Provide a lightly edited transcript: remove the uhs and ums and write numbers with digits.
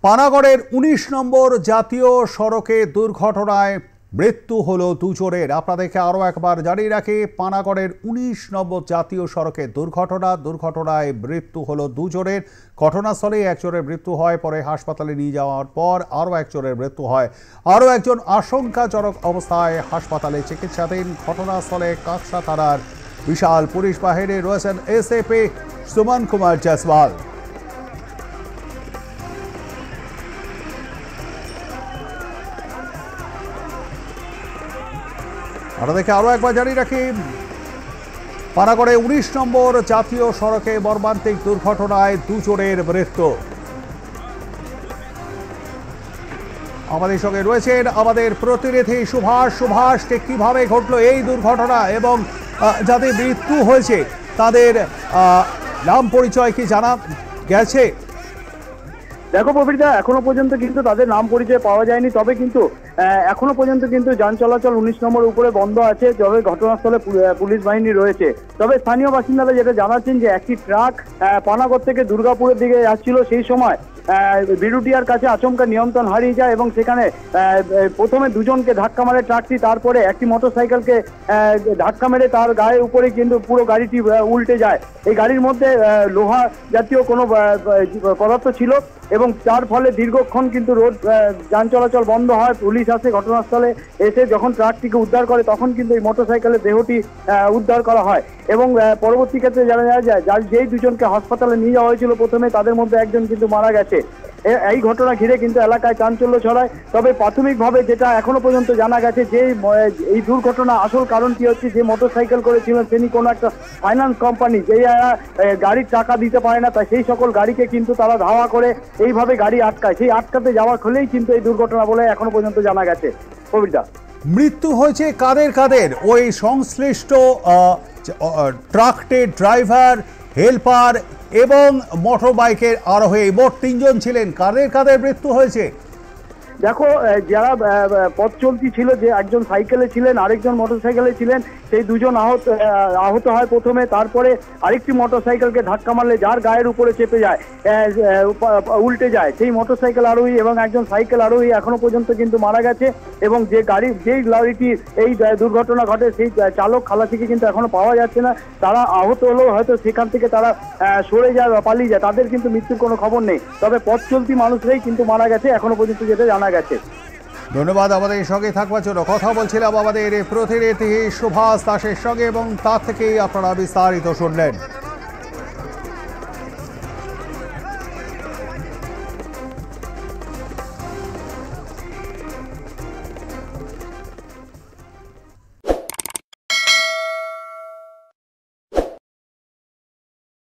পানাগড়ের ১৯ নম্বর জাতীয় সড়কে দুর্ঘটনায় মৃত্যু হলো দুজনের। আপনাদেরকে আরও একবার জানিয়ে রাখি, পানাগড়ের ১৯ নম্বর জাতীয় সড়কে দুর্ঘটনায় মৃত্যু হলো দুজনের। ঘটনাস্থলে একজনের মৃত্যু হয়, পরে হাসপাতালে নিয়ে যাওয়ার পর আরও একজনের মৃত্যু হয়। আরও একজন আশঙ্কাজনক অবস্থায় হাসপাতালে চিকিৎসাধীন। ঘটনাস্থলে কাকসা থানার বিশাল পুলিশ বাহিনী রয়েছেন এসএপি সুমন কুমার জয়সওয়াল। আপনাদেরকে আরও একবার জানিয়ে রাখি, পানাগড়ে ১৯ নম্বর জাতীয় সড়কে মর্মান্তিক দুর্ঘটনায় দুজনের মৃত্যু। আমাদের সঙ্গে রয়েছেন আমাদের প্রতিনিধি সুভাষ। কিভাবে ঘটলো এই দুর্ঘটনা এবং যাদের মৃত্যু হয়েছে তাদের নাম পরিচয় কি জানা গেছে? দেখো প্রবীরদা, এখনো পর্যন্ত কিন্তু তাদের নাম পরিচয় পাওয়া যায়নি। তবে কিন্তু এখনো পর্যন্ত কিন্তু যান চলাচল ১৯ নম্বর উপরে বন্ধ আছে। তবে ঘটনাস্থলে পুলিশ বাহিনী রয়েছে। তবে স্থানীয় বাসিন্দারা যেটা জানাচ্ছেন যে একটি ট্রাক পানাগড় থেকে দুর্গাপুরের দিকে যাচ্ছিল, সেই সময় বিরুটিয়ার কাছে আচমকা নিয়ন্ত্রণ হারিয়ে যায় এবং সেখানে প্রথমে দুজনকে ধাক্কা মারে ট্রাকটি, তারপরে একটি মোটরসাইকেলকে ধাক্কা মেরে তার গায়ের উপরে কিন্তু পুরো গাড়িটি উল্টে যায়। এই গাড়ির মধ্যে লোহা জাতীয় কোনো পদার্থ ছিল এবং তার ফলে দীর্ঘক্ষণ কিন্তু রোড যান চলাচল বন্ধ হয়। পুলিশ আসে ঘটনাস্থলে, এসে যখন ট্রাকটিকে উদ্ধার করে তখন কিন্তু এই মোটরসাইকেলের দেহটি উদ্ধার করা হয় এবং পরবর্তী ক্ষেত্রে জানা যায় যেই দুজনকে হাসপাতালে নিয়ে যাওয়া হয়েছিল প্রথমে, তাদের মধ্যে একজন কিন্তু মারা গেছে। এই ঘটনা ঘিরে কিন্তু এলাকায় চাঞ্চল্য ছড়ায়। তবে প্রাথমিকভাবে যেটা এখনো পর্যন্ত জানা গেছে যে এই দুর্ঘটনা আসল কারণটি হচ্ছে যে মোটরসাইকেল করেছিলেন তিনি কোনো একটা ফাইন্যান্স কোম্পানি, যে গাড়ির টাকা দিতে পারে না, তাই সেই সকল গাড়িকে কিন্তু তারা ধাওয়া করে এইভাবে গাড়ি আটকায়। সেই আটকাতে যাওয়ার ফলেই কিন্তু এই দুর্ঘটনা বলে এখনো পর্যন্ত জানা গেছে। কবিতা, মৃত্যু হয়েছে কাদের? ওই সংশ্লিষ্ট ট্রাকটির ড্রাইভার, হেল্পার এবং মোটর বাইকের আরোহী, মোট ৩ জন ছিলেন। কাদের মৃত্যু হয়েছে? দেখো, যারা পথ চলতি ছিল, যে একজন সাইকেলে ছিলেন, আরেকজন মোটরসাইকেলে ছিলেন, সেই দুজন আহত হয় প্রথমে। তারপরে আরেকটি মোটরসাইকেলকে ধাক্কা মারলে যার গায়ের উপরে চেপে যায়, উল্টে যায়, সেই মোটরসাইকেল আরোহী এবং একজন সাইকেল আরোহী এখনো পর্যন্ত কিন্তু মারা গেছে। এবং যেই লরিটি এই দুর্ঘটনা ঘটে সেই চালক খালাসিকে কিন্তু এখনো পাওয়া যাচ্ছে না। তারা আহত হলেও হয়তো সেখান থেকে তারা সরে যায় বা পালিয়ে যায়, তাদের কিন্তু মৃত্যুর কোনো খবর নেই। তবে পথ চলতি মানুষরাই কিন্তু মারা গেছে এখনো পর্যন্ত, যেটা জানা গেছে। ধন্যবাদ আমাদের সঙ্গে থাকবার জন্য। কথা বলছিলাম আমাদের প্রতিনিধি সুভাষ দাসের সঙ্গে এবং তার থেকেই আপনারা বিস্তারিত শুনলেন।